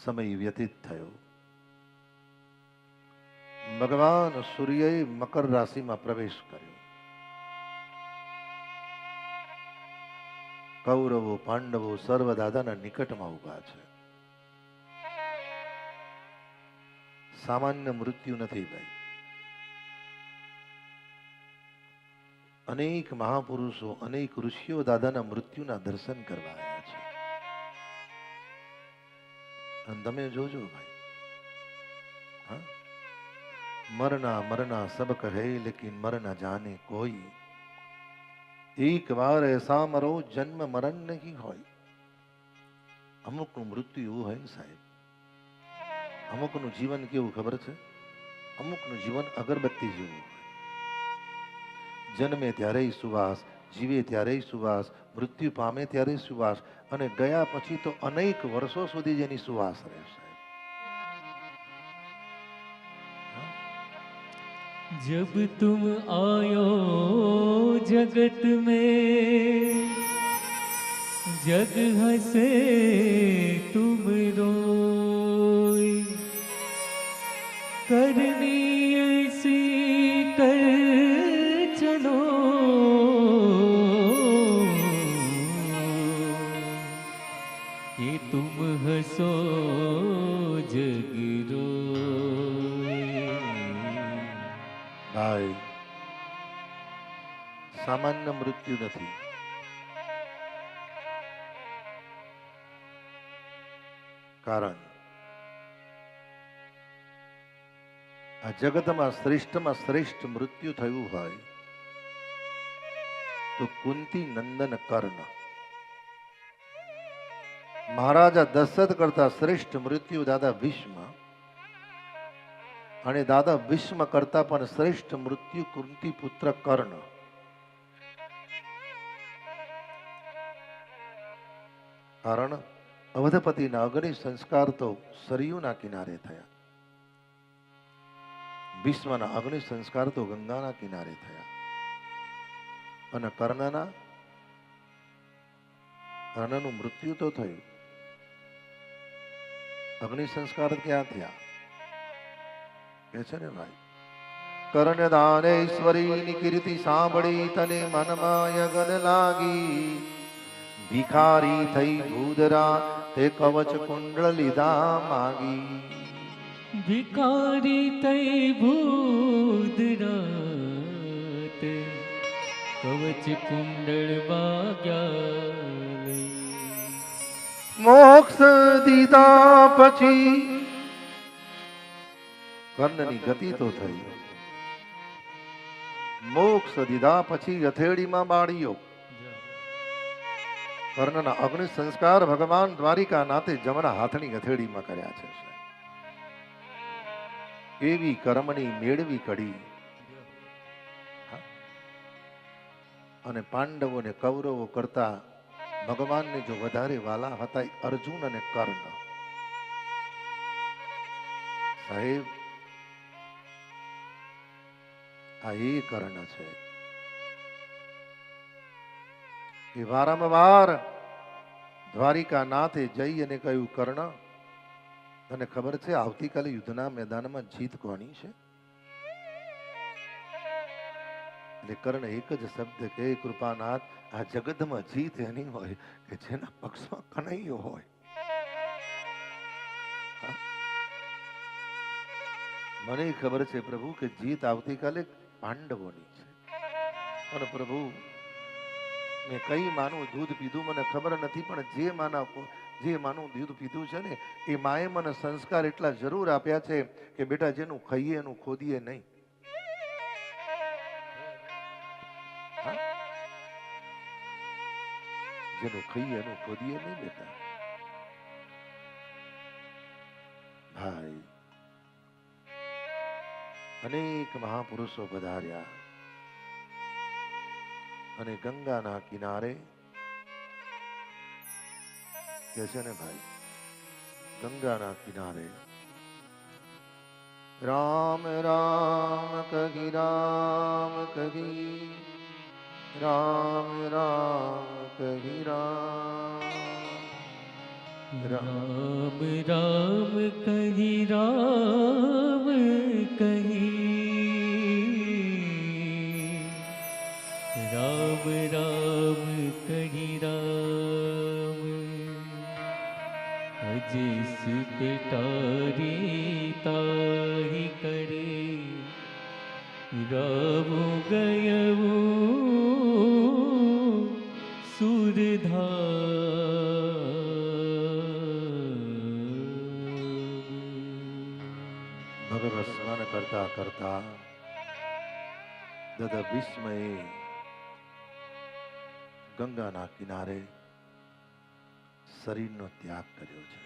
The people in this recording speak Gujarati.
સમય વ્યતીત થયો. ભગવાન સૂર્યએ મકર રાશિમાં પ્રવેશ કર્યો. કૌરવો પાંડવો સર્વ દાદાના નિકટમાં ઉભા છે. સામાન્ય મૃત્યુ નથી ભાઈ. અનેક મહાપુરુષો અનેક ઋષિઓ દાદાના મૃત્યુના દર્શન કરવા આવ્યા છે. અને તમે જોજો ભાઈ, હા, મરના મરના સબ કહે લેકિન મરના જાને કોઈ. એક વાર એસા મરો જન્મ મરણ નહીં હોય. અમુકનું મૃત્યુ એવું હોય ને સાહેબ, અમુકનું જીવન કેવું ખબર છે? અમુકનું જીવન અગરબત્તી જેવું હોય. જન્મે ત્યારે સુવાસ, જીવે ત્યારે સુવાસ, મૃત્યુ પામે ત્યારે સુવાસ, અને ગયા પછી તો અનેક વર્ષો સુધી જેની સુવાસ રહેશે. जब तुम आयो जगत में जग हंसे तुम रोई करनी ऐसी कर चलो कि तुम हंसो जग रोई। ભાઈ, સામાન્ય મૃત્યુ નથી. કારણ આ જગતમાં શ્રેષ્ઠમાં શ્રેષ્ઠ મૃત્યુ થયું હોય તો કુંતી નંદન કર્ણ, મહારાજા દશરથ કરતા શ્રેષ્ઠ મૃત્યુ દાદા ભીષ્મ, અને દાદા ભીષ્મ કરતા પણ શ્રેષ્ઠ મૃત્યુ કુંતી પુત્ર કર્ણ. કારણ અવધપતિના અગ્નિ સંસ્કાર તો સરયુના કિનારે થયા, ભીષ્મના અગ્નિ સંસ્કાર તો ગંગાના કિનારે થયા, અને કર્ણનું મૃત્યુ તો થયું, અગ્નિ સંસ્કાર ક્યાં થયા? કે છે ને ભાઈ, કર્ણ દાનેશ્વરીની કીર્તિ સાંભળી તને મનમાં યગન લાગી, ભિખારી થઈ ભૂદરા તે કવચ કુંડળ લીધા માગી. ભિખારી થઈ ભૂદરાત કવચ કુંડળ વાગ્યા. મોક્ષ દીધા પછી કર્ણની ગતિ તો થઈ. મોક્ષ દીધા પછી હથેળીમાં બાળીઓ. કર્ણના અગ્નિ સંસ્કાર ભગવાન દ્વારિકા નાથે જમણા હાથની હથેળીમાં કર્યા છે. એવી કર્મની મેળવી કડી. અને પાંડવો ને કૌરવો કરતા ભગવાનને જો વધારે વાલા હતા અર્જુન અને કર્ણ. સાહેબ, આ એ કર્ણ છે એ વારંવાર દ્વારિકા નાથે જઈ અને કહ્યું, કર્ણ તને ખબર છે આવતીકાલે યુદ્ધના મેદાનમાં જીત કોની છે? એટલે કર્ણ એક જ શબ્દ કહે, કૃપાનાથ આ જગતમાં જીત એની હોય કે જેના પક્ષમાં કનૈયો હોય. મને ખબર છે પ્રભુ કે જીત આવતીકાલે પાંડવોની છે. અને પ્રભુ મેં કઈ માનું દૂધ પીધું મને ખબર નથી, પણ જે માનું દૂધ પીધું છે ને એ માએ મને સંસ્કાર એટલા જરૂર આપ્યા છે કે બેટા જેનું ખાઈએ એનું ખોદીએ નહીં. જેનું ખાઈએ એનું ખોદીએ નહીં બેટા. ભાઈ, અનેક મહાપુરુષો પધાર્યા અને ગંગાના કિનારે કે છે ને ભાઈ, ગંગાના કિનારે રામ રામ કહી રામ કહી, રામ રામ કહી રામ, રામ રામ કહી રામ કહી રામ રામ કહી રામ અજીસ પેટારી તાહી કરે રામ ગયવું સુરધા ભગવત સ્મરણ કરતા કરતા દાદા વિસ્મયે ગંગાના કિનારે શરીરનો ત્યાગ કર્યો છે.